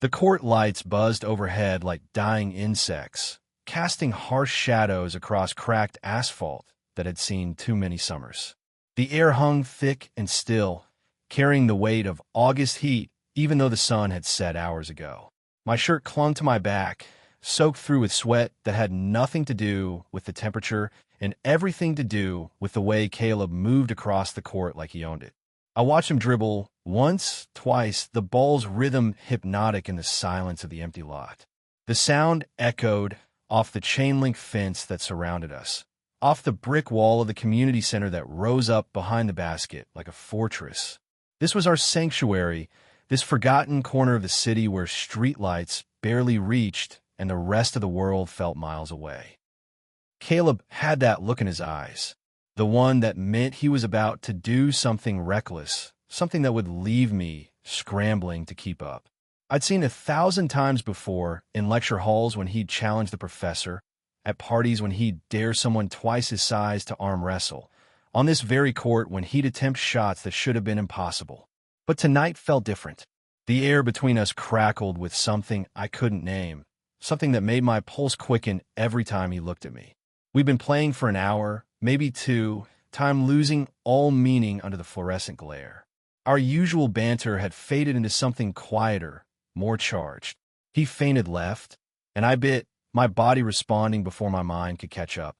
The court lights buzzed overhead like dying insects, casting harsh shadows across cracked asphalt that had seen too many summers. The air hung thick and still, carrying the weight of August heat even though the sun had set hours ago. My shirt clung to my back, soaked through with sweat that had nothing to do with the temperature and everything to do with the way Caleb moved across the court like he owned it. I watched him dribble once, twice, the ball's rhythm hypnotic in the silence of the empty lot. The sound echoed off the chain-link fence that surrounded us, off the brick wall of the community center that rose up behind the basket like a fortress. This was our sanctuary, this forgotten corner of the city where streetlights barely reached and the rest of the world felt miles away. Caleb had that look in his eyes, the one that meant he was about to do something reckless, something that would leave me scrambling to keep up. I'd seen 1,000 times before in lecture halls when he'd challenge the professor, at parties when he'd dare someone twice his size to arm wrestle, on this very court when he'd attempt shots that should have been impossible. But tonight felt different. The air between us crackled with something I couldn't name, something that made my pulse quicken every time he looked at me. We'd been playing for an hour, maybe two, time losing all meaning under the fluorescent glare. Our usual banter had faded into something quieter, more charged. He feinted left, and I bit, my body responding before my mind could catch up.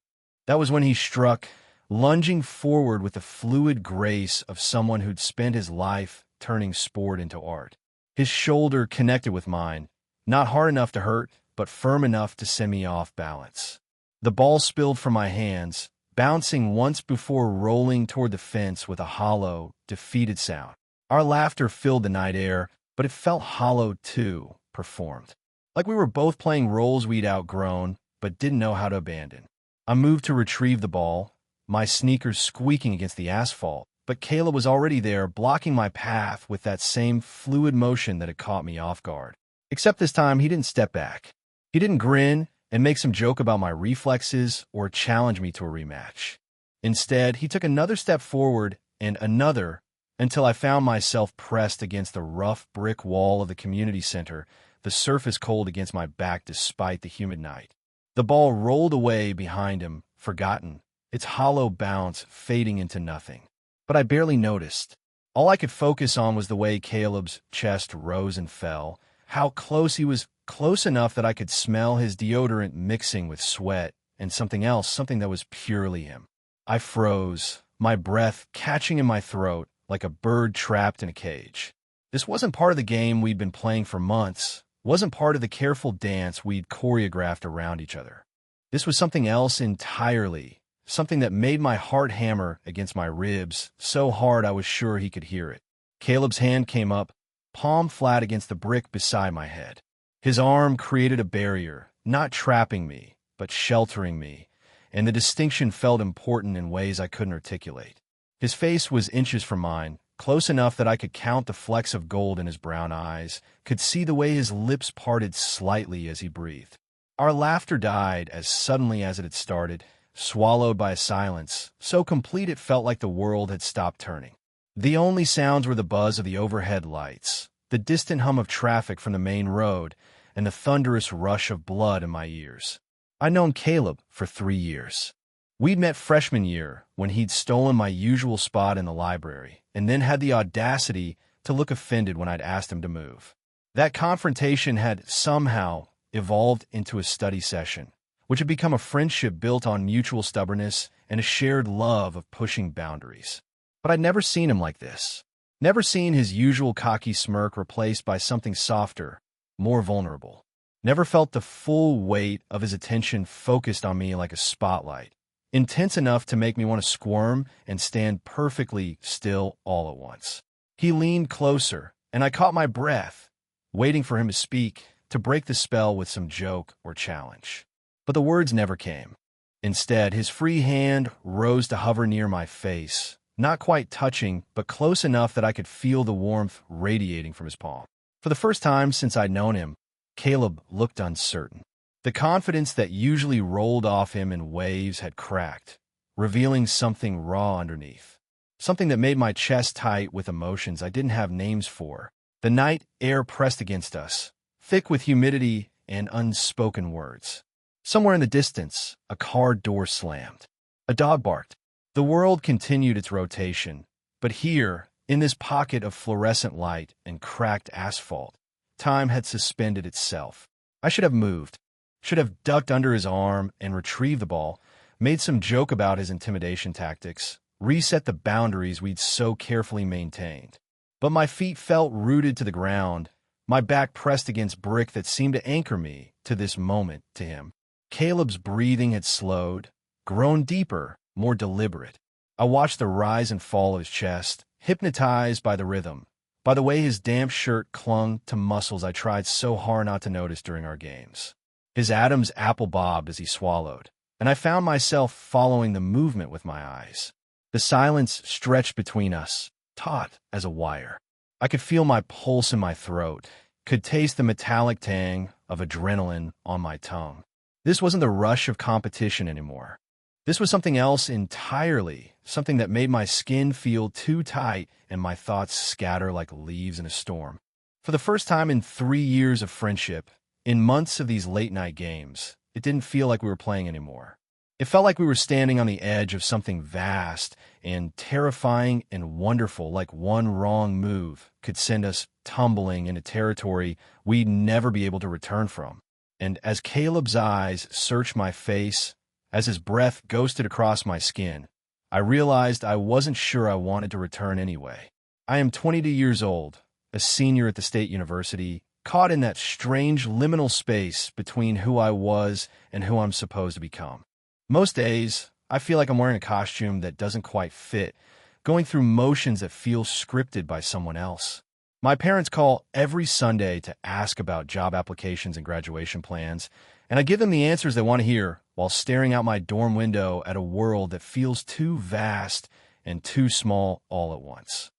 That was when he struck, lunging forward with the fluid grace of someone who'd spent his life turning sport into art. His shoulder connected with mine, not hard enough to hurt, but firm enough to send me off balance. The ball spilled from my hands, bouncing once before rolling toward the fence with a hollow, defeated sound. Our laughter filled the night air, but it felt hollow too, performed. Like we were both playing roles we'd outgrown, but didn't know how to abandon. I moved to retrieve the ball, my sneakers squeaking against the asphalt, but Caleb was already there, blocking my path with that same fluid motion that had caught me off guard. Except this time, he didn't step back. He didn't grin and make some joke about my reflexes or challenge me to a rematch. Instead, he took another step forward and another until I found myself pressed against the rough brick wall of the community center, the surface cold against my back despite the humid night. The ball rolled away behind him, forgotten, its hollow bounce fading into nothing. But I barely noticed. All I could focus on was the way Caleb's chest rose and fell, how close he was, close enough that I could smell his deodorant mixing with sweat and something else, something that was purely him. I froze, my breath catching in my throat like a bird trapped in a cage. This wasn't part of the game we'd been playing for months, wasn't part of the careful dance we'd choreographed around each other. This was something else entirely, something that made my heart hammer against my ribs so hard I was sure he could hear it. Caleb's hand came up, palm flat against the brick beside my head. His arm created a barrier, not trapping me, but sheltering me, and the distinction felt important in ways I couldn't articulate. His face was inches from mine, close enough that I could count the flecks of gold in his brown eyes, could see the way his lips parted slightly as he breathed. Our laughter died as suddenly as it had started, swallowed by a silence, so complete it felt like the world had stopped turning. The only sounds were the buzz of the overhead lights, the distant hum of traffic from the main road, and the thunderous rush of blood in my ears. I'd known Caleb for 3 years. We'd met freshman year when he'd stolen my usual spot in the library, and then had the audacity to look offended when I'd asked him to move. That confrontation had somehow evolved into a study session, which had become a friendship built on mutual stubbornness and a shared love of pushing boundaries. But I'd never seen him like this. Never seen his usual cocky smirk replaced by something softer, more vulnerable. Never felt the full weight of his attention focused on me like a spotlight, intense enough to make me want to squirm and stand perfectly still all at once. He leaned closer, and I caught my breath, waiting for him to speak, to break the spell with some joke or challenge. But the words never came. Instead, his free hand rose to hover near my face, not quite touching, but close enough that I could feel the warmth radiating from his palm. For the first time since I'd known him, Caleb looked uncertain. The confidence that usually rolled off him in waves had cracked, revealing something raw underneath. Something that made my chest tight with emotions I didn't have names for. The night air pressed against us, thick with humidity and unspoken words. Somewhere in the distance, a car door slammed. A dog barked. The world continued its rotation, but here, in this pocket of fluorescent light and cracked asphalt, time had suspended itself. I should have moved, should have ducked under his arm and retrieved the ball, made some joke about his intimidation tactics, reset the boundaries we'd so carefully maintained. But my feet felt rooted to the ground, my back pressed against brick that seemed to anchor me to this moment to him. Caleb's breathing had slowed, grown deeper, more deliberate. I watched the rise and fall of his chest, hypnotized by the rhythm, by the way his damp shirt clung to muscles I tried so hard not to notice during our games. His Adam's apple bobbed as he swallowed, and I found myself following the movement with my eyes. The silence stretched between us, taut as a wire. I could feel my pulse in my throat, could taste the metallic tang of adrenaline on my tongue. This wasn't the rush of competition anymore. This was something else entirely, something that made my skin feel too tight and my thoughts scatter like leaves in a storm. For the first time in 3 years of friendship, in months of these late-night games, it didn't feel like we were playing anymore. It felt like we were standing on the edge of something vast and terrifying and wonderful, like one wrong move could send us tumbling into territory we'd never be able to return from. And as Caleb's eyes searched my face, as his breath ghosted across my skin, I realized I wasn't sure I wanted to return anyway. I am 22 years old, a senior at the state university, caught in that strange liminal space between who I was and who I'm supposed to become. Most days, I feel like I'm wearing a costume that doesn't quite fit, going through motions that feel scripted by someone else. My parents call every Sunday to ask about job applications and graduation plans, and I give them the answers they want to hear while staring out my dorm window at a world that feels too vast and too small all at once.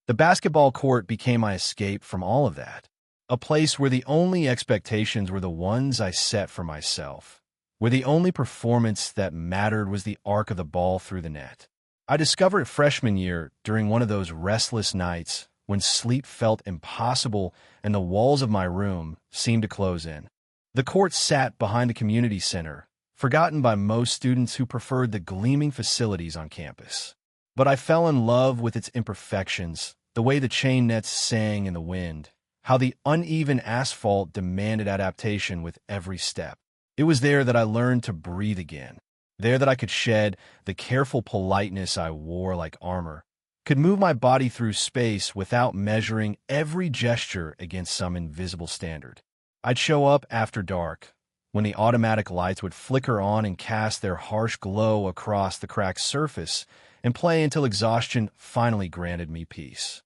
The basketball court became my escape from all of that, a place where the only expectations were the ones I set for myself, where the only performance that mattered was the arc of the ball through the net. I discovered it freshman year during one of those restless nights when sleep felt impossible and the walls of my room seemed to close in. The court sat behind the community center, forgotten by most students who preferred the gleaming facilities on campus. But I fell in love with its imperfections, the way the chain nets sang in the wind, how the uneven asphalt demanded adaptation with every step. It was there that I learned to breathe again, there that I could shed the careful politeness I wore like armor, could move my body through space without measuring every gesture against some invisible standard. I'd show up after dark, when the automatic lights would flicker on and cast their harsh glow across the cracked surface, and play until exhaustion finally granted me peace.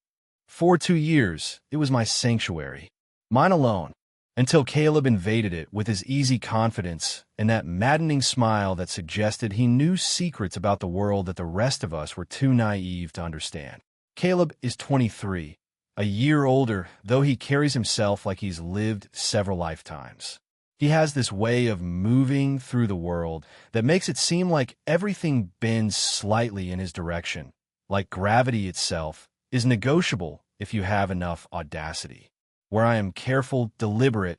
For 2 years, it was my sanctuary, mine alone, until Caleb invaded it with his easy confidence and that maddening smile that suggested he knew secrets about the world that the rest of us were too naive to understand. Caleb is 23, a year older, though he carries himself like he's lived several lifetimes. He has this way of moving through the world that makes it seem like everything bends slightly in his direction, like gravity itself is negotiable if you have enough audacity. Where I am careful, deliberate,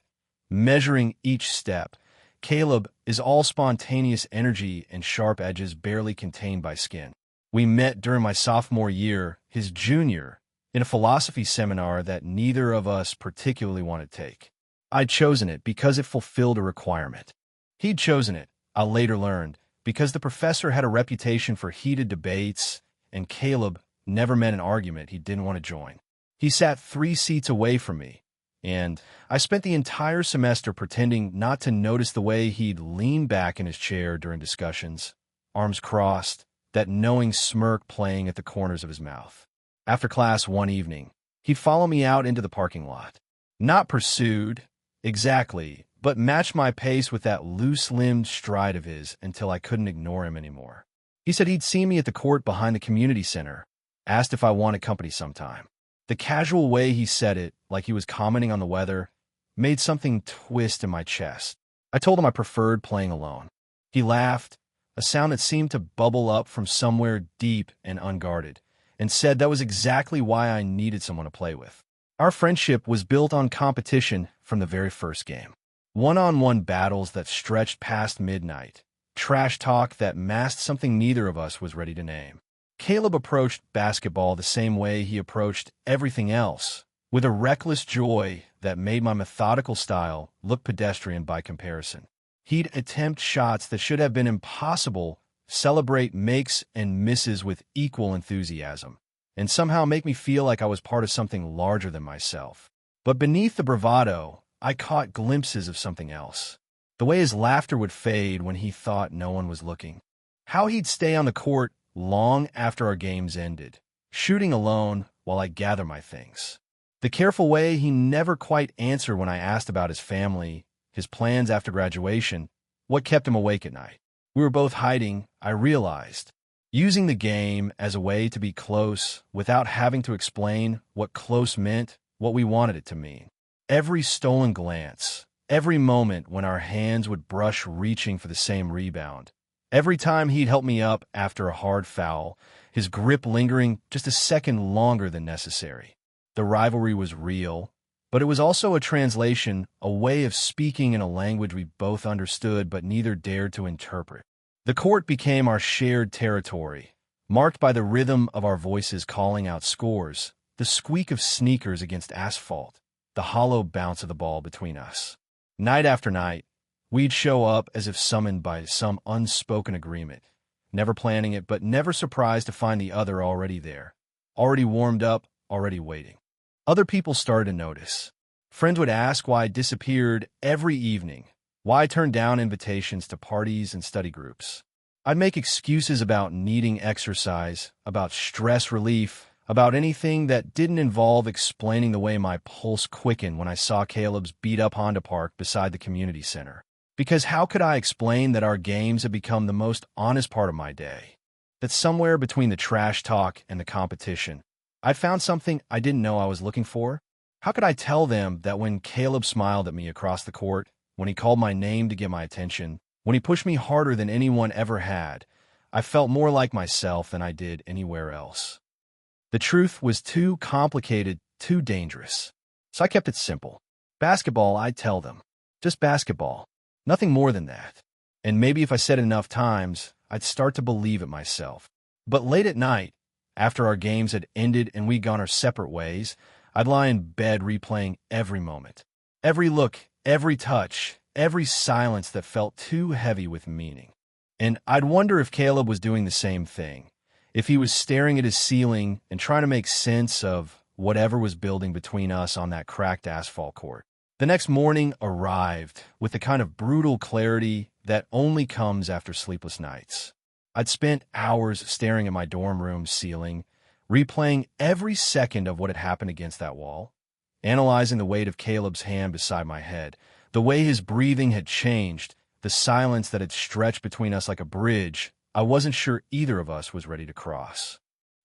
measuring each step, Caleb is all spontaneous energy and sharp edges barely contained by skin. We met during my sophomore year, his junior, in a philosophy seminar that neither of us particularly wanted to take. I'd chosen it because it fulfilled a requirement. He'd chosen it, I later learned, because the professor had a reputation for heated debates, and Caleb never met an argument he didn't want to join. He sat 3 seats away from me, and I spent the entire semester pretending not to notice the way he'd lean back in his chair during discussions, arms crossed, that knowing smirk playing at the corners of his mouth. After class one evening, he'd follow me out into the parking lot. Not pursued, exactly, but matched my pace with that loose-limbed stride of his until I couldn't ignore him anymore. He said he'd seen me at the court behind the community center, asked if I wanted company sometime. The casual way he said it, like he was commenting on the weather, made something twist in my chest. I told him I preferred playing alone. He laughed, a sound that seemed to bubble up from somewhere deep and unguarded, and said that was exactly why I needed someone to play with. Our friendship was built on competition from the very first game. One-on-one battles that stretched past midnight. Trash talk that masked something neither of us was ready to name. Caleb approached basketball the same way he approached everything else, with a reckless joy that made my methodical style look pedestrian by comparison. He'd attempt shots that should have been impossible, celebrate makes and misses with equal enthusiasm, and somehow make me feel like I was part of something larger than myself. But beneath the bravado, I caught glimpses of something else. The way his laughter would fade when he thought no one was looking. How he'd stay on the court long after our games ended, shooting alone while I gather my things. The careful way he never quite answered when I asked about his family, his plans after graduation, what kept him awake at night. We were both hiding, I realized, using the game as a way to be close without having to explain what close meant, what we wanted it to mean. Every stolen glance, every moment when our hands would brush reaching for the same rebound, every time he'd help me up after a hard foul, his grip lingering just a second longer than necessary. The rivalry was real, but it was also a translation, a way of speaking in a language we both understood but neither dared to interpret. The court became our shared territory, marked by the rhythm of our voices calling out scores, the squeak of sneakers against asphalt, the hollow bounce of the ball between us. Night after night, we'd show up as if summoned by some unspoken agreement, never planning it but never surprised to find the other already there, already warmed up, already waiting. Other people started to notice. Friends would ask why I disappeared every evening, why I turned down invitations to parties and study groups. I'd make excuses about needing exercise, about stress relief, about anything that didn't involve explaining the way my pulse quickened when I saw Caleb's beat-up Honda Park beside the community center. Because how could I explain that our games had become the most honest part of my day? That somewhere between the trash talk and the competition, I'd found something I didn't know I was looking for? How could I tell them that when Caleb smiled at me across the court, when he called my name to get my attention, when he pushed me harder than anyone ever had, I felt more like myself than I did anywhere else? The truth was too complicated, too dangerous. So I kept it simple. Basketball, I'd tell them. Just basketball. Nothing more than that. And maybe if I said it enough times, I'd start to believe it myself. But late at night, after our games had ended and we'd gone our separate ways, I'd lie in bed replaying every moment. Every look, every touch, every silence that felt too heavy with meaning. And I'd wonder if Caleb was doing the same thing. If he was staring at his ceiling and trying to make sense of whatever was building between us on that cracked asphalt court. The next morning arrived with the kind of brutal clarity that only comes after sleepless nights. I'd spent hours staring at my dorm room ceiling, replaying every second of what had happened against that wall, analyzing the weight of Caleb's hand beside my head, the way his breathing had changed, the silence that had stretched between us like a bridge I wasn't sure either of us was ready to cross.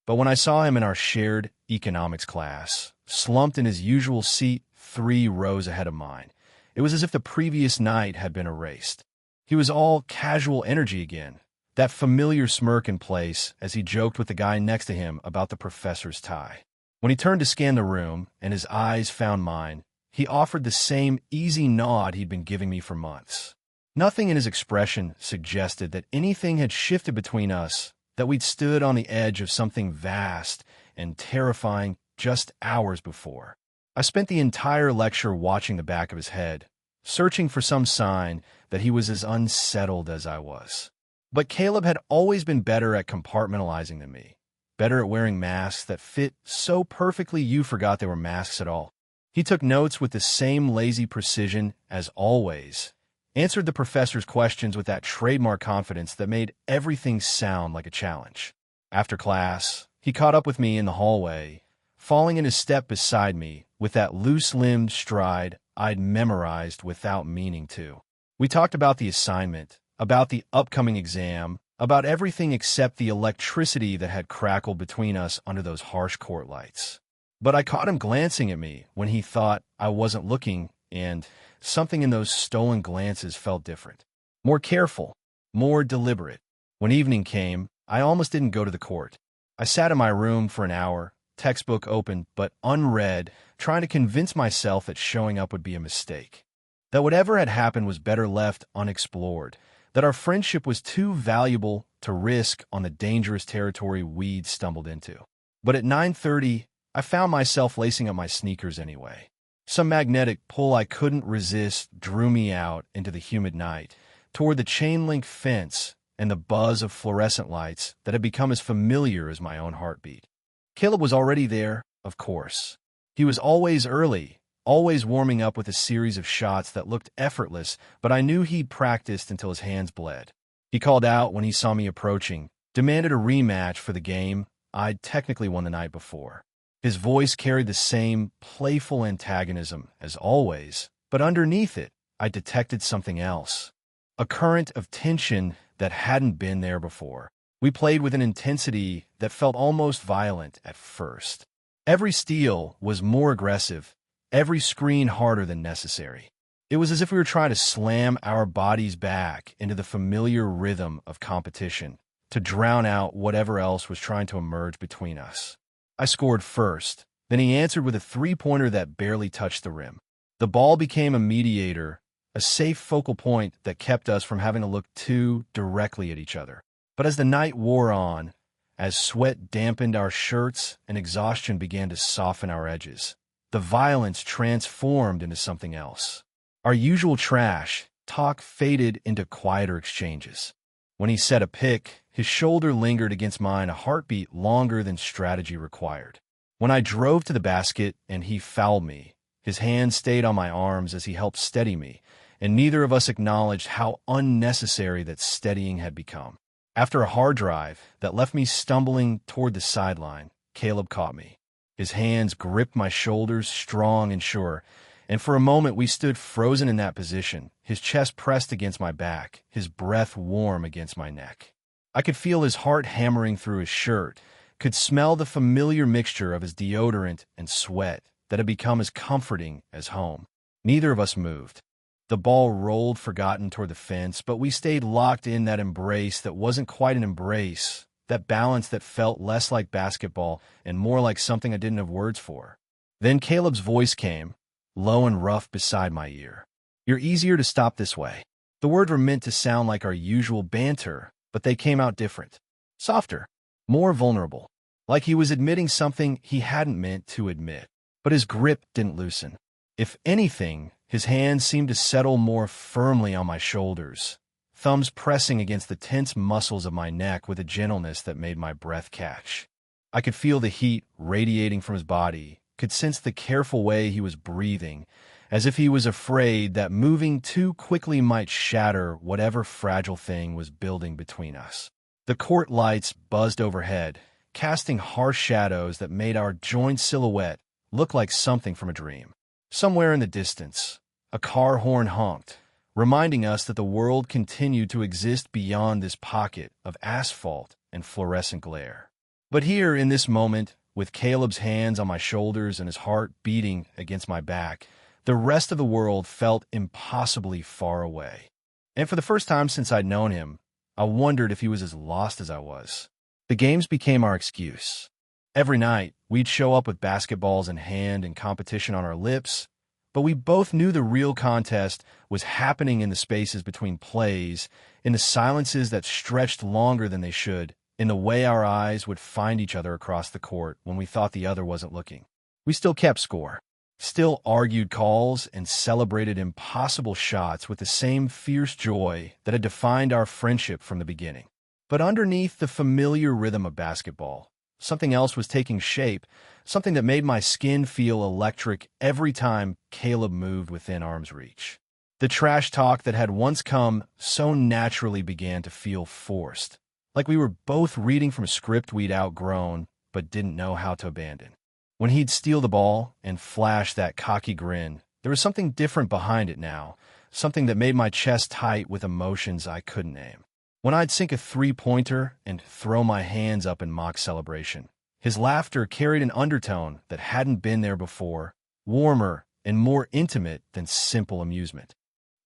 But when I saw him in our shared economics class, slumped in his usual seat 3 rows ahead of mine, it was as if the previous night had been erased. He was all casual energy again, that familiar smirk in place as he joked with the guy next to him about the professor's tie. When he turned to scan the room and his eyes found mine, he offered the same easy nod he'd been giving me for months. Nothing in his expression suggested that anything had shifted between us, that we'd stood on the edge of something vast and terrifying just hours before. I spent the entire lecture watching the back of his head, searching for some sign that he was as unsettled as I was. But Caleb had always been better at compartmentalizing than me, better at wearing masks that fit so perfectly you forgot they were masks at all. He took notes with the same lazy precision as always, answered the professor's questions with that trademark confidence that made everything sound like a challenge. After class, he caught up with me in the hallway, falling in his step beside me with that loose-limbed stride I'd memorized without meaning to. We talked about the assignment, about the upcoming exam, about everything except the electricity that had crackled between us under those harsh court lights. But I caught him glancing at me when he thought I wasn't looking, and something in those stolen glances felt different. More careful, more deliberate. When evening came, I almost didn't go to the court. I sat in my room for an hour, textbook open but unread, trying to convince myself that showing up would be a mistake. That whatever had happened was better left unexplored. That our friendship was too valuable to risk on the dangerous territory we'd stumbled into. But at 9:30, I found myself lacing up my sneakers anyway. Some magnetic pull I couldn't resist drew me out into the humid night, toward the chain-link fence and the buzz of fluorescent lights that had become as familiar as my own heartbeat. Caleb was already there, of course. He was always early, always warming up with a series of shots that looked effortless, but I knew he'd practiced until his hands bled. He called out when he saw me approaching, demanded a rematch for the game I'd technically won the night before. His voice carried the same playful antagonism as always, but underneath it, I detected something else. A current of tension that hadn't been there before. We played with an intensity that felt almost violent at first. Every steal was more aggressive, every screen harder than necessary. It was as if we were trying to slam our bodies back into the familiar rhythm of competition to drown out whatever else was trying to emerge between us. I scored first, then he answered with a three-pointer that barely touched the rim. The ball became a mediator, a safe focal point that kept us from having to look too directly at each other. But as the night wore on, as sweat dampened our shirts and exhaustion began to soften our edges, the violence transformed into something else. Our usual trash talk faded into quieter exchanges. When he set a pick, his shoulder lingered against mine a heartbeat longer than strategy required. When I drove to the basket and he fouled me, his hand stayed on my arms as he helped steady me, and neither of us acknowledged how unnecessary that steadying had become. After a hard drive that left me stumbling toward the sideline, Caleb caught me. His hands gripped my shoulders strong and sure, and for a moment we stood frozen in that position, his chest pressed against my back, his breath warm against my neck. I could feel his heart hammering through his shirt, could smell the familiar mixture of his deodorant and sweat that had become as comforting as home. Neither of us moved. The ball rolled forgotten toward the fence, but we stayed locked in that embrace that wasn't quite an embrace, that balance that felt less like basketball and more like something I didn't have words for. Then Caleb's voice came, low and rough beside my ear. "You're easier to stop this way." The words were meant to sound like our usual banter, but they came out different. Softer, more vulnerable, like he was admitting something he hadn't meant to admit. But his grip didn't loosen. If anything, his hands seemed to settle more firmly on my shoulders, thumbs pressing against the tense muscles of my neck with a gentleness that made my breath catch. I could feel the heat radiating from his body, could sense the careful way he was breathing, as if he was afraid that moving too quickly might shatter whatever fragile thing was building between us. The court lights buzzed overhead, casting harsh shadows that made our joined silhouette look like something from a dream. Somewhere in the distance, a car horn honked, reminding us that the world continued to exist beyond this pocket of asphalt and fluorescent glare. But here, in this moment, with Caleb's hands on my shoulders and his heart beating against my back, the rest of the world felt impossibly far away. And for the first time since I'd known him, I wondered if he was as lost as I was. The games became our excuse. Every night, we'd show up with basketballs in hand and competition on our lips, but we both knew the real contest was happening in the spaces between plays, in the silences that stretched longer than they should, in the way our eyes would find each other across the court when we thought the other wasn't looking. We still kept score, still argued calls and celebrated impossible shots with the same fierce joy that had defined our friendship from the beginning. But underneath the familiar rhythm of basketball, something else was taking shape, something that made my skin feel electric every time Caleb moved within arm's reach. The trash talk that had once come so naturally began to feel forced, like we were both reading from a script we'd outgrown but didn't know how to abandon. When he'd steal the ball and flash that cocky grin, there was something different behind it now, something that made my chest tight with emotions I couldn't name. When I'd sink a three-pointer and throw my hands up in mock celebration, his laughter carried an undertone that hadn't been there before, warmer and more intimate than simple amusement.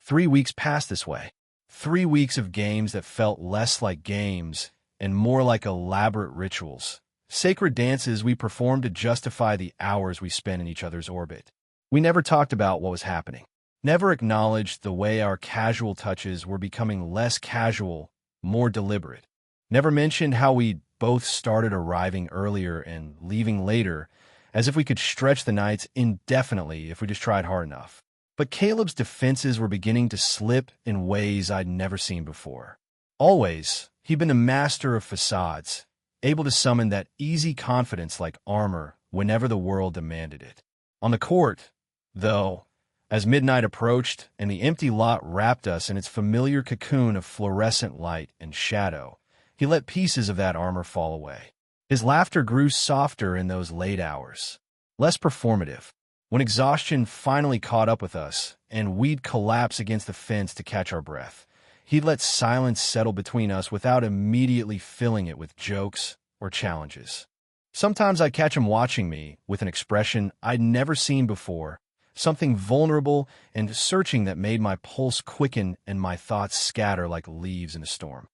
3 weeks passed this way. 3 weeks of games that felt less like games and more like elaborate rituals, Sacred dances we performed to justify the hours we spent in each other's orbit. We never talked about what was happening. Never acknowledged the way our casual touches were becoming less casual, more deliberate. Never mentioned how we both started arriving earlier and leaving later, as if we could stretch the nights indefinitely if we just tried hard enough. But Caleb's defenses were beginning to slip in ways I'd never seen before. Always, he'd been a master of facades, able to summon that easy confidence like armor whenever the world demanded it. On the court, though, as midnight approached and the empty lot wrapped us in its familiar cocoon of fluorescent light and shadow, he let pieces of that armor fall away. His laughter grew softer in those late hours, less performative. When exhaustion finally caught up with us and we'd collapse against the fence to catch our breath, he'd let silence settle between us without immediately filling it with jokes or challenges. Sometimes I'd catch him watching me with an expression I'd never seen before, something vulnerable and searching that made my pulse quicken and my thoughts scatter like leaves in a storm.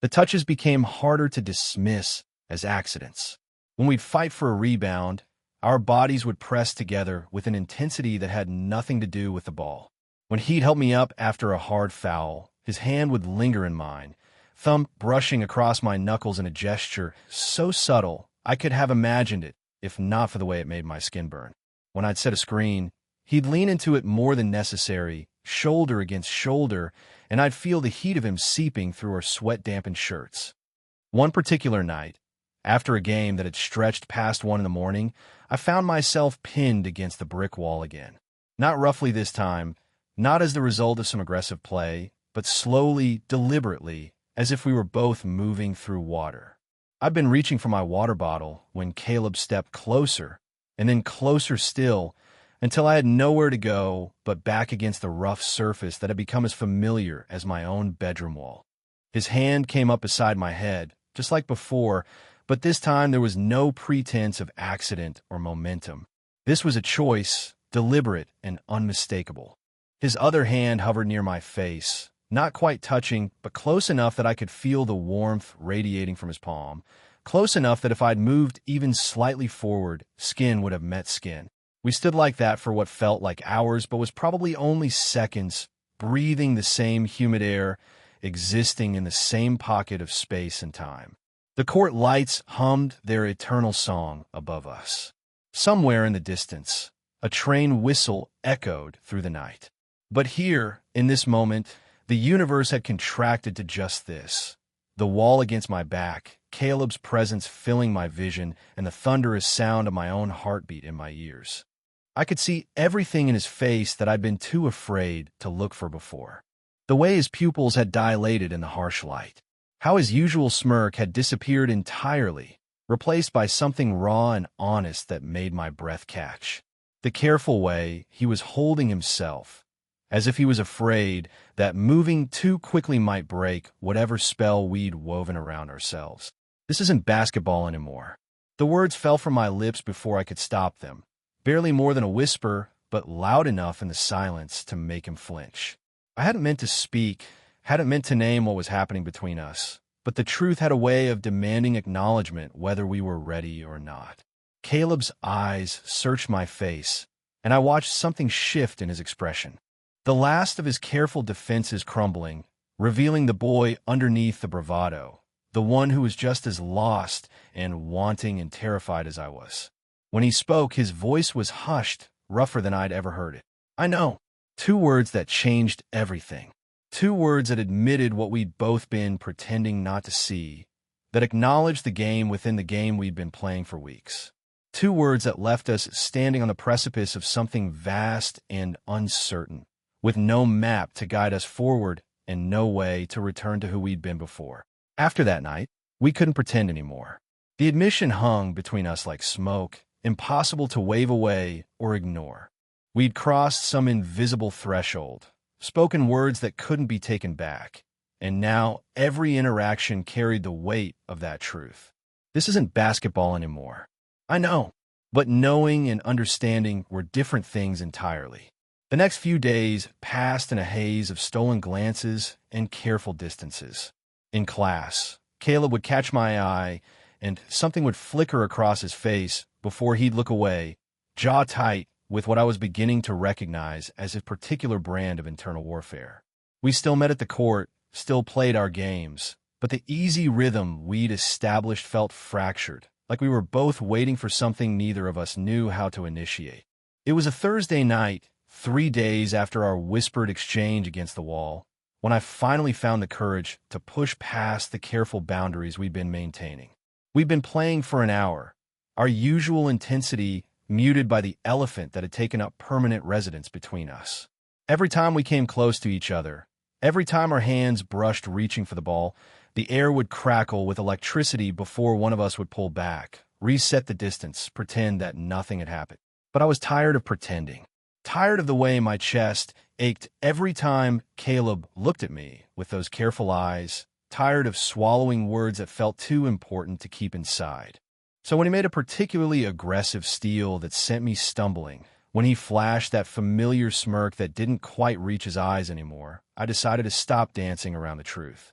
The touches became harder to dismiss as accidents. When we'd fight for a rebound, our bodies would press together with an intensity that had nothing to do with the ball. When he'd help me up after a hard foul, his hand would linger in mine, thumb brushing across my knuckles in a gesture so subtle I could have imagined it if not for the way it made my skin burn. When I'd set a screen, he'd lean into it more than necessary, shoulder against shoulder, and I'd feel the heat of him seeping through our sweat-dampened shirts. One particular night, after a game that had stretched past 1 a.m, I found myself pinned against the brick wall again. Not roughly this time, not as the result of some aggressive play, but slowly, deliberately, as if we were both moving through water. I'd been reaching for my water bottle when Caleb stepped closer, and then closer still, until I had nowhere to go but back against the rough surface that had become as familiar as my own bedroom wall. His hand came up beside my head, just like before, but this time there was no pretense of accident or momentum. This was a choice, deliberate and unmistakable. His other hand hovered near my face, not quite touching, but close enough that I could feel the warmth radiating from his palm, close enough that if I'd moved even slightly forward, skin would have met skin. We stood like that for what felt like hours, but was probably only seconds, breathing the same humid air, existing in the same pocket of space and time. The court lights hummed their eternal song above us. Somewhere in the distance, a train whistle echoed through the night. But here, in this moment, the universe had contracted to just this. The wall against my back, Caleb's presence filling my vision, and the thunderous sound of my own heartbeat in my ears. I could see everything in his face that I'd been too afraid to look for before. The way his pupils had dilated in the harsh light. How his usual smirk had disappeared entirely, replaced by something raw and honest that made my breath catch. The careful way he was holding himself, as if he was afraid that moving too quickly might break whatever spell we'd woven around ourselves. This isn't basketball anymore. The words fell from my lips before I could stop them, barely more than a whisper, but loud enough in the silence to make him flinch. I hadn't meant to speak, hadn't meant to name what was happening between us, but the truth had a way of demanding acknowledgement whether we were ready or not. Caleb's eyes searched my face, and I watched something shift in his expression. The last of his careful defenses crumbling, revealing the boy underneath the bravado, the one who was just as lost and wanting and terrified as I was. When he spoke, his voice was hushed, rougher than I'd ever heard it. I know. 2 words that changed everything. 2 words that admitted what we'd both been pretending not to see, that acknowledged the game within the game we'd been playing for weeks. 2 words that left us standing on the precipice of something vast and uncertain, with no map to guide us forward and no way to return to who we'd been before. After that night, we couldn't pretend anymore. The admission hung between us like smoke, impossible to wave away or ignore. We'd crossed some invisible threshold, spoken words that couldn't be taken back, and now every interaction carried the weight of that truth. This isn't basketball anymore. I know, but knowing and understanding were different things entirely. The next few days passed in a haze of stolen glances and careful distances. In class, Caleb would catch my eye, and something would flicker across his face before he'd look away, jaw tight, with what I was beginning to recognize as a particular brand of internal warfare. We still met at the court, still played our games, but the easy rhythm we'd established felt fractured, like we were both waiting for something neither of us knew how to initiate. It was a Thursday night, 3 days after our whispered exchange against the wall, when I finally found the courage to push past the careful boundaries we'd been maintaining. We'd been playing for an hour, our usual intensity muted by the elephant that had taken up permanent residence between us. Every time we came close to each other, every time our hands brushed reaching for the ball, the air would crackle with electricity before one of us would pull back, reset the distance, pretend that nothing had happened. But I was tired of pretending, tired of the way my chest ached every time Caleb looked at me with those careful eyes, tired of swallowing words that felt too important to keep inside. So when he made a particularly aggressive steal that sent me stumbling, when he flashed that familiar smirk that didn't quite reach his eyes anymore, I decided to stop dancing around the truth.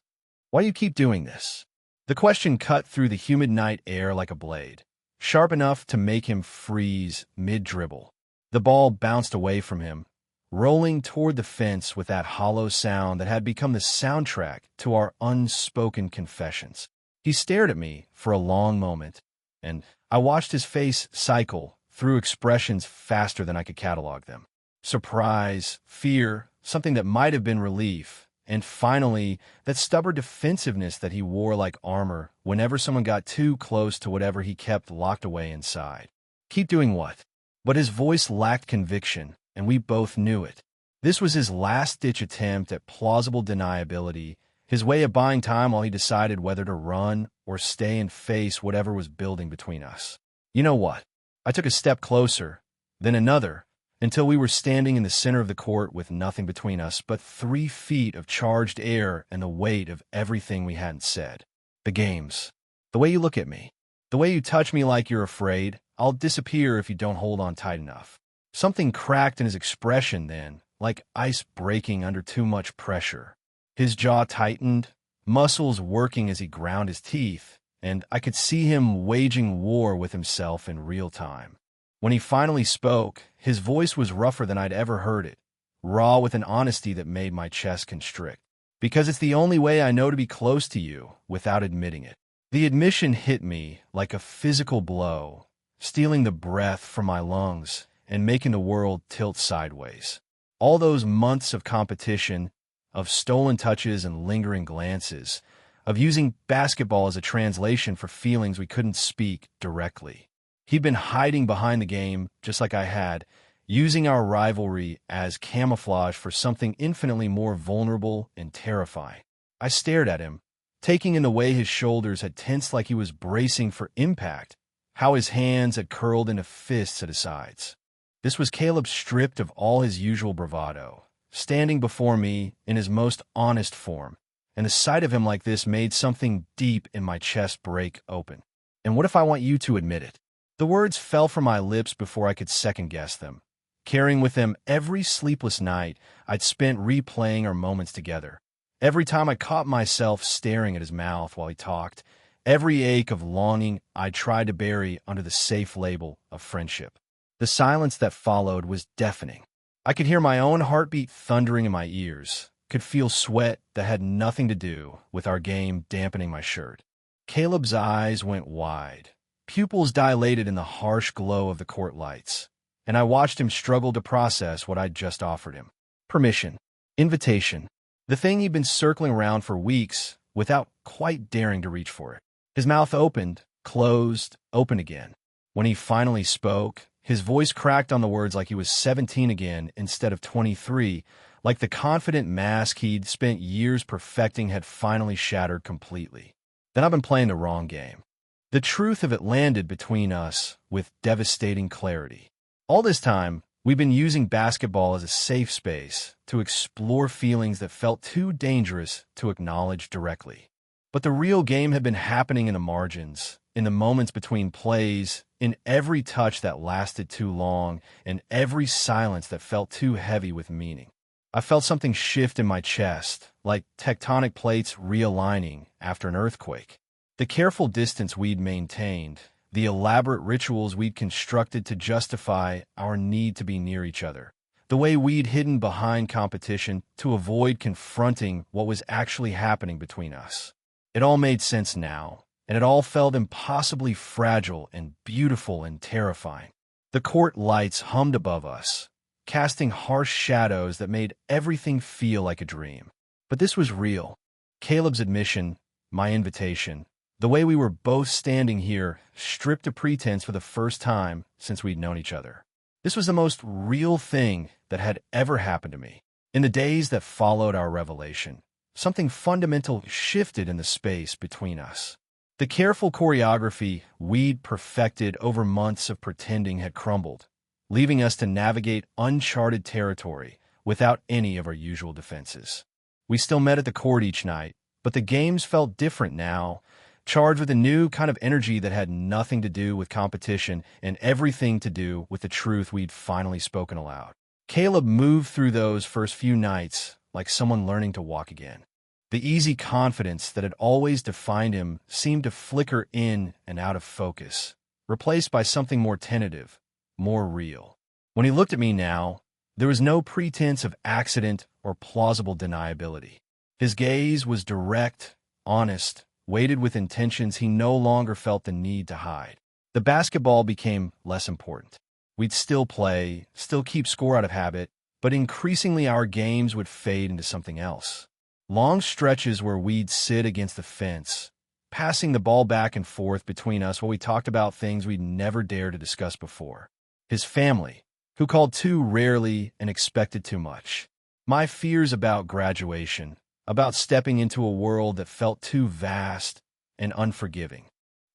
Why do you keep doing this? The question cut through the humid night air like a blade, sharp enough to make him freeze mid-dribble. The ball bounced away from him, rolling toward the fence with that hollow sound that had become the soundtrack to our unspoken confessions. He stared at me for a long moment, and I watched his face cycle through expressions faster than I could catalog them. Surprise, fear, something that might have been relief, and finally, that stubborn defensiveness that he wore like armor whenever someone got too close to whatever he kept locked away inside. Keep doing what? But his voice lacked conviction, and we both knew it. This was his last-ditch attempt at plausible deniability, his way of buying time while he decided whether to run or stay and face whatever was building between us. You know what? I took a step closer, then another, until we were standing in the center of the court with nothing between us but 3 feet of charged air and the weight of everything we hadn't said. The games. The way you look at me. The way you touch me like you're afraid. I'll disappear if you don't hold on tight enough. Something cracked in his expression then, like ice breaking under too much pressure. His jaw tightened, muscles working as he ground his teeth, and I could see him waging war with himself in real time. When he finally spoke, his voice was rougher than I'd ever heard it, raw with an honesty that made my chest constrict. Because it's the only way I know to be close to you without admitting it. The admission hit me like a physical blow, stealing the breath from my lungs and making the world tilt sideways. All those months of competition, of stolen touches and lingering glances, of using basketball as a translation for feelings we couldn't speak directly. He'd been hiding behind the game, just like I had, using our rivalry as camouflage for something infinitely more vulnerable and terrifying. I stared at him, taking in the way his shoulders had tensed like he was bracing for impact, how his hands had curled into fists at his sides. This was Caleb stripped of all his usual bravado, standing before me in his most honest form, and the sight of him like this made something deep in my chest break open. And what if I want you to admit it? The words fell from my lips before I could second-guess them, carrying with them every sleepless night I'd spent replaying our moments together. Every time I caught myself staring at his mouth while he talked, every ache of longing I tried to bury under the safe label of friendship. The silence that followed was deafening. I could hear my own heartbeat thundering in my ears, could feel sweat that had nothing to do with our game dampening my shirt. Caleb's eyes went wide, pupils dilated in the harsh glow of the court lights, and I watched him struggle to process what I'd just offered him. Permission. Invitation. The thing he'd been circling around for weeks without quite daring to reach for it. His mouth opened, closed, opened again. When he finally spoke, his voice cracked on the words like he was 17 again instead of 23, like the confident mask he'd spent years perfecting had finally shattered completely. Then I've been playing the wrong game. The truth of it landed between us with devastating clarity. All this time, we've been using basketball as a safe space to explore feelings that felt too dangerous to acknowledge directly. But the real game had been happening in the margins, in the moments between plays, in every touch that lasted too long, and every silence that felt too heavy with meaning. I felt something shift in my chest, like tectonic plates realigning after an earthquake. The careful distance we'd maintained, the elaborate rituals we'd constructed to justify our need to be near each other, the way we'd hidden behind competition to avoid confronting what was actually happening between us. It all made sense now, and it all felt impossibly fragile and beautiful and terrifying. The court lights hummed above us, casting harsh shadows that made everything feel like a dream. But this was real. Caleb's admission, my invitation, the way we were both standing here, stripped of pretense for the first time since we'd known each other. This was the most real thing that had ever happened to me. In the days that followed our revelation, something fundamental shifted in the space between us. The careful choreography we'd perfected over months of pretending had crumbled, leaving us to navigate uncharted territory without any of our usual defenses. We still met at the court each night, but the games felt different now, charged with a new kind of energy that had nothing to do with competition and everything to do with the truth we'd finally spoken aloud. Caleb moved through those first few nights like someone learning to walk again. The easy confidence that had always defined him seemed to flicker in and out of focus, replaced by something more tentative, more real. When he looked at me now, there was no pretense of accident or plausible deniability. His gaze was direct, honest, weighted with intentions he no longer felt the need to hide. The basketball became less important. We'd still play, still keep score out of habit, but increasingly our games would fade into something else. Long stretches where we'd sit against the fence, passing the ball back and forth between us while we talked about things we'd never dared to discuss before. His family, who called too rarely and expected too much. My fears about graduation, about stepping into a world that felt too vast and unforgiving.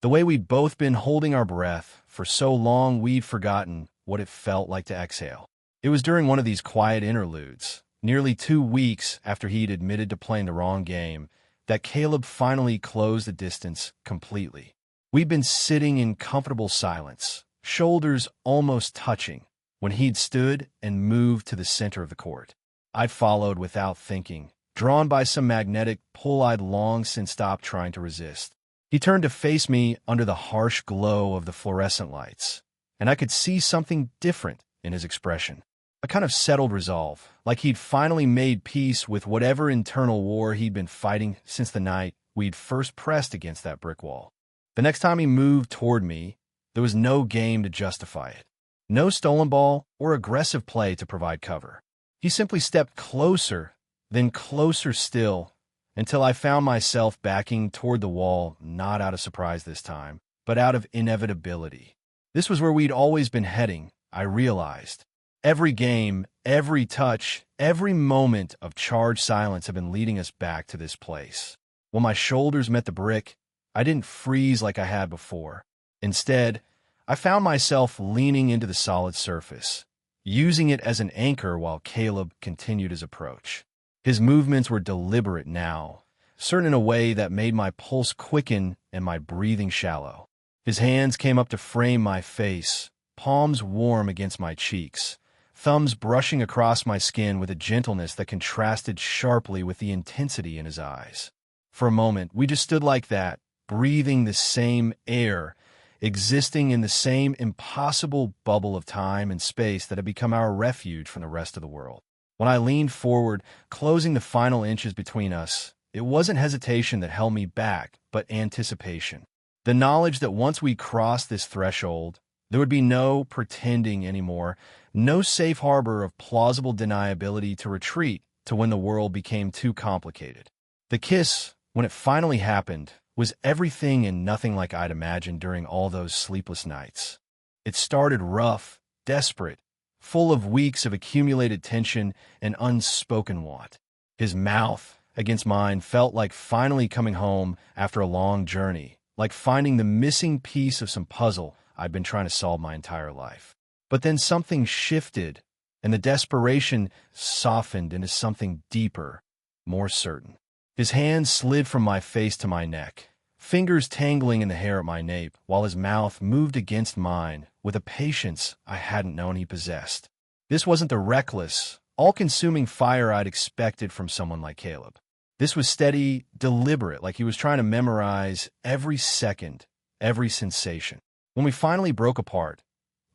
The way we'd both been holding our breath for so long we'd forgotten what it felt like to exhale. It was during one of these quiet interludes, nearly 2 weeks after he'd admitted to playing the wrong game, that Caleb finally closed the distance completely. We'd been sitting in comfortable silence, shoulders almost touching, when he'd stood and moved to the center of the court. I'd followed without thinking, drawn by some magnetic pull I'd long since stopped trying to resist. He turned to face me under the harsh glow of the fluorescent lights, and I could see something different in his expression. A kind of settled resolve, like he'd finally made peace with whatever internal war he'd been fighting since the night we'd first pressed against that brick wall. The next time he moved toward me, there was no game to justify it. No stolen ball or aggressive play to provide cover. He simply stepped closer, then closer still, until I found myself backing toward the wall, not out of surprise this time, but out of inevitability. This was where we'd always been heading, I realized. Every game, every touch, every moment of charged silence had been leading us back to this place. When my shoulders met the brick, I didn't freeze like I had before. Instead, I found myself leaning into the solid surface, using it as an anchor while Caleb continued his approach. His movements were deliberate now, certain in a way that made my pulse quicken and my breathing shallow. His hands came up to frame my face, palms warm against my cheeks, thumbs brushing across my skin with a gentleness that contrasted sharply with the intensity in his eyes. For a moment, we just stood like that, breathing the same air, existing in the same impossible bubble of time and space that had become our refuge from the rest of the world. When I leaned forward, closing the final inches between us, it wasn't hesitation that held me back, but anticipation. The knowledge that once we crossed this threshold, there would be no pretending anymore, no safe harbor of plausible deniability to retreat to when the world became too complicated. The kiss, when it finally happened, was everything and nothing like I'd imagined during all those sleepless nights. It started rough, desperate, full of weeks of accumulated tension and unspoken want. His mouth against mine felt like finally coming home after a long journey, like finding the missing piece of some puzzle I'd been trying to solve my entire life. But then something shifted, and the desperation softened into something deeper, more certain. His hand slid from my face to my neck, fingers tangling in the hair at my nape, while his mouth moved against mine with a patience I hadn't known he possessed. This wasn't the reckless, all-consuming fire I'd expected from someone like Caleb. This was steady, deliberate, like he was trying to memorize every second, every sensation. When we finally broke apart,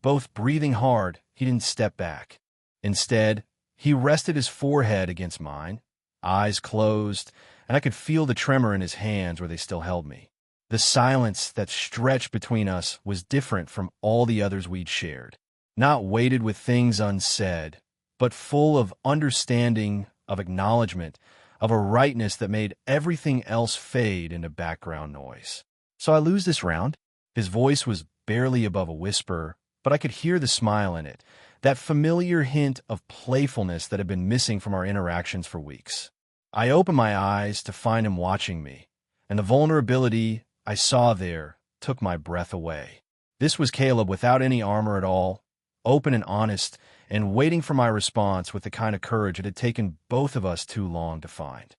both breathing hard, he didn't step back. Instead, he rested his forehead against mine, eyes closed, and I could feel the tremor in his hands where they still held me. The silence that stretched between us was different from all the others we'd shared. Not weighted with things unsaid, but full of understanding, of acknowledgement, of a rightness that made everything else fade into background noise. "So I lose this round?" His voice was barely above a whisper, but I could hear the smile in it, that familiar hint of playfulness that had been missing from our interactions for weeks. I opened my eyes to find him watching me, and the vulnerability I saw there took my breath away. This was Caleb without any armor at all, open and honest, and waiting for my response with the kind of courage it had taken both of us too long to find.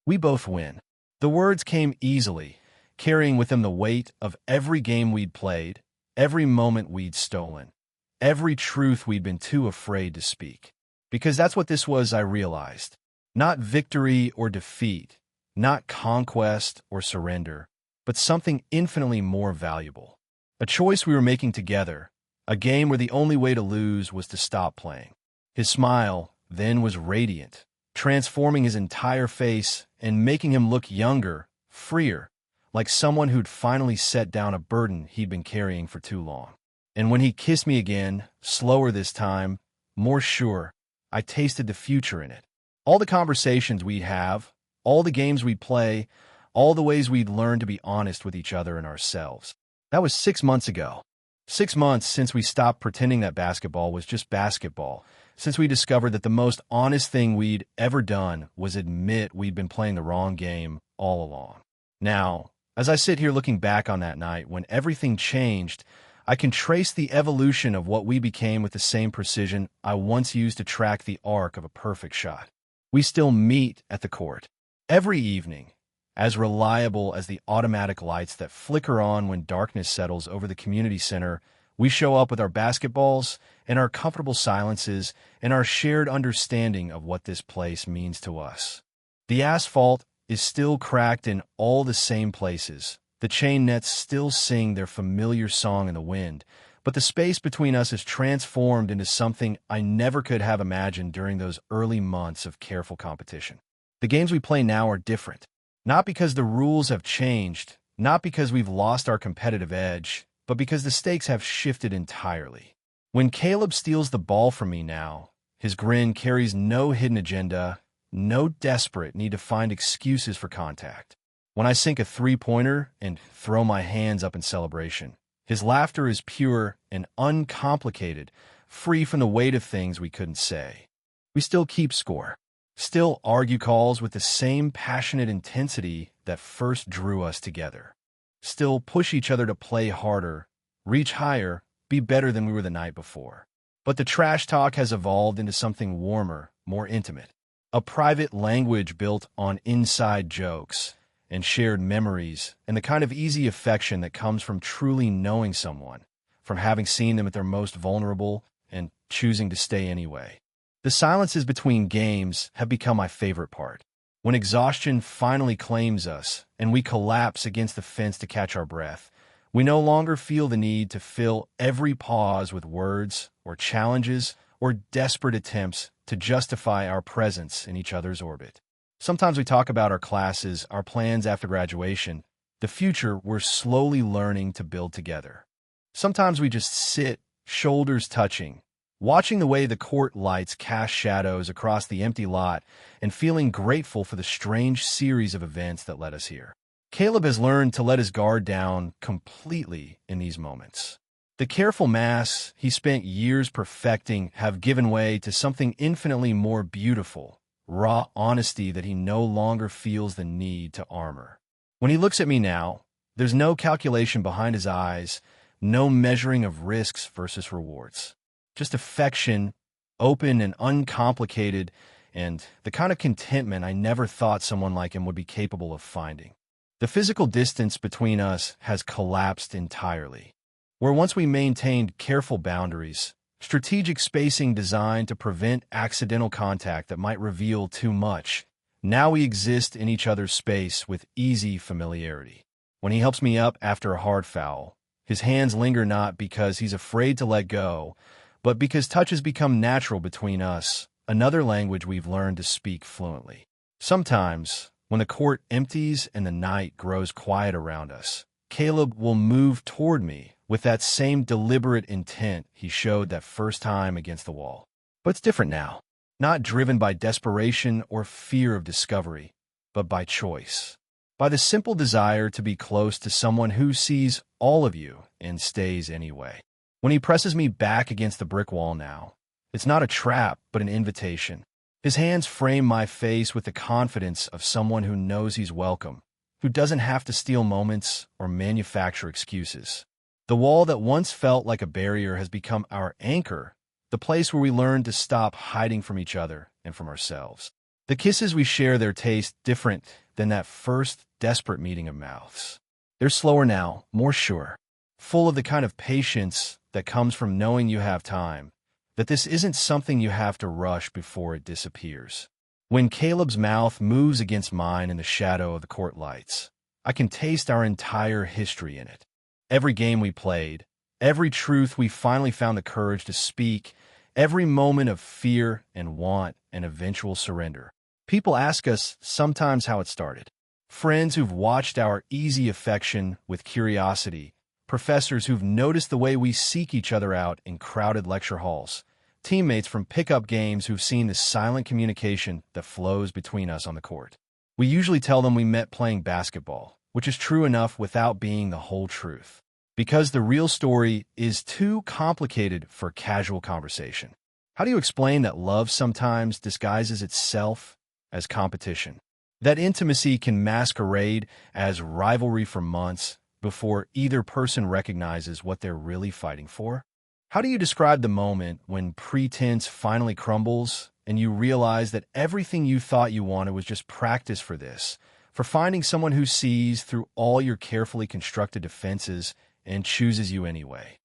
"We both win." The words came easily, carrying with them the weight of every game we'd played, every moment we'd stolen, every truth we'd been too afraid to speak. Because that's what this was, I realized. Not victory or defeat, not conquest or surrender, but something infinitely more valuable. A choice we were making together, a game where the only way to lose was to stop playing. His smile then was radiant, transforming his entire face and making him look younger, freer, like someone who'd finally set down a burden he'd been carrying for too long. And when he kissed me again, slower this time, more sure, I tasted the future in it. All the conversations we'd have, all the games we'd play, all the ways we'd learn to be honest with each other and ourselves. That was 6 months ago. 6 months since we stopped pretending that basketball was just basketball, since we discovered that the most honest thing we'd ever done was admit we'd been playing the wrong game all along. Now, as I sit here looking back on that night when everything changed, I can trace the evolution of what we became with the same precision I once used to track the arc of a perfect shot. We still meet at the court every evening, as reliable as the automatic lights that flicker on when darkness settles over the community center. We show up with our basketballs and our comfortable silences and our shared understanding of what this place means to us. The asphalt is still cracked in all the same places. The chain nets still sing their familiar song in the wind, but the space between us is transformed into something I never could have imagined during those early months of careful competition. The games we play now are different. Not because the rules have changed, not because we've lost our competitive edge, but because the stakes have shifted entirely. When Caleb steals the ball from me now, his grin carries no hidden agenda, no desperate need to find excuses for contact. When I sink a three-pointer and throw my hands up in celebration, his laughter is pure and uncomplicated, free from the weight of things we couldn't say. We still keep score, still argue calls with the same passionate intensity that first drew us together, still push each other to play harder, reach higher, be better than we were the night before. But the trash talk has evolved into something warmer, more intimate, a private language built on inside jokes and shared memories, and the kind of easy affection that comes from truly knowing someone, from having seen them at their most vulnerable and choosing to stay anyway. The silences between games have become my favorite part. When exhaustion finally claims us and we collapse against the fence to catch our breath, we no longer feel the need to fill every pause with words or challenges or desperate attempts to justify our presence in each other's orbit. Sometimes we talk about our classes, our plans after graduation, the future we're slowly learning to build together. Sometimes we just sit, shoulders touching, watching the way the court lights cast shadows across the empty lot and feeling grateful for the strange series of events that led us here. Caleb has learned to let his guard down completely in these moments. The careful masks he spent years perfecting have given way to something infinitely more beautiful, raw honesty that he no longer feels the need to armor. When he looks at me now, there's no calculation behind his eyes, no measuring of risks versus rewards. Just affection, open and uncomplicated, and the kind of contentment I never thought someone like him would be capable of finding. The physical distance between us has collapsed entirely. Where once we maintained careful boundaries, strategic spacing designed to prevent accidental contact that might reveal too much, Now we exist in each other's space with easy familiarity. When he helps me up after a hard foul, his hands linger not because he's afraid to let go, but because touches become natural between us, another language we've learned to speak fluently. Sometimes, when the court empties and the night grows quiet around us, Caleb will move toward me with that same deliberate intent he showed that first time against the wall. But it's different now, not driven by desperation or fear of discovery, but by choice, by the simple desire to be close to someone who sees all of you and stays anyway. When he presses me back against the brick wall now, it's not a trap, but an invitation. His hands frame my face with the confidence of someone who knows he's welcome, who doesn't have to steal moments or manufacture excuses. The wall that once felt like a barrier has become our anchor, the place where we learn to stop hiding from each other and from ourselves. The kisses we share, their taste different than that first desperate meeting of mouths. They're slower now, more sure, full of the kind of patience that comes from knowing you have time, that this isn't something you have to rush before it disappears. When Caleb's mouth moves against mine in the shadow of the court lights, I can taste our entire history in it. Every game we played, every truth we finally found the courage to speak, every moment of fear and want and eventual surrender. People ask us sometimes how it started. Friends who've watched our easy affection with curiosity, professors who've noticed the way we seek each other out in crowded lecture halls, teammates from pickup games who've seen the silent communication that flows between us on the court. We usually tell them we met playing basketball, which is true enough without being the whole truth, because the real story is too complicated for casual conversation. How do you explain that love sometimes disguises itself as competition? That intimacy can masquerade as rivalry for months before either person recognizes what they're really fighting for? How do you describe the moment when pretense finally crumbles and you realize that everything you thought you wanted was just practice for this, for finding someone who sees through all your carefully constructed defenses and chooses you anyway?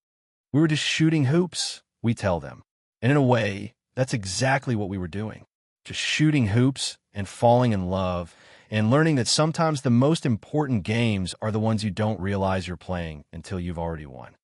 We were just shooting hoops, we tell them. And in a way, that's exactly what we were doing. Just shooting hoops and falling in love and learning that sometimes the most important games are the ones you don't realize you're playing until you've already won.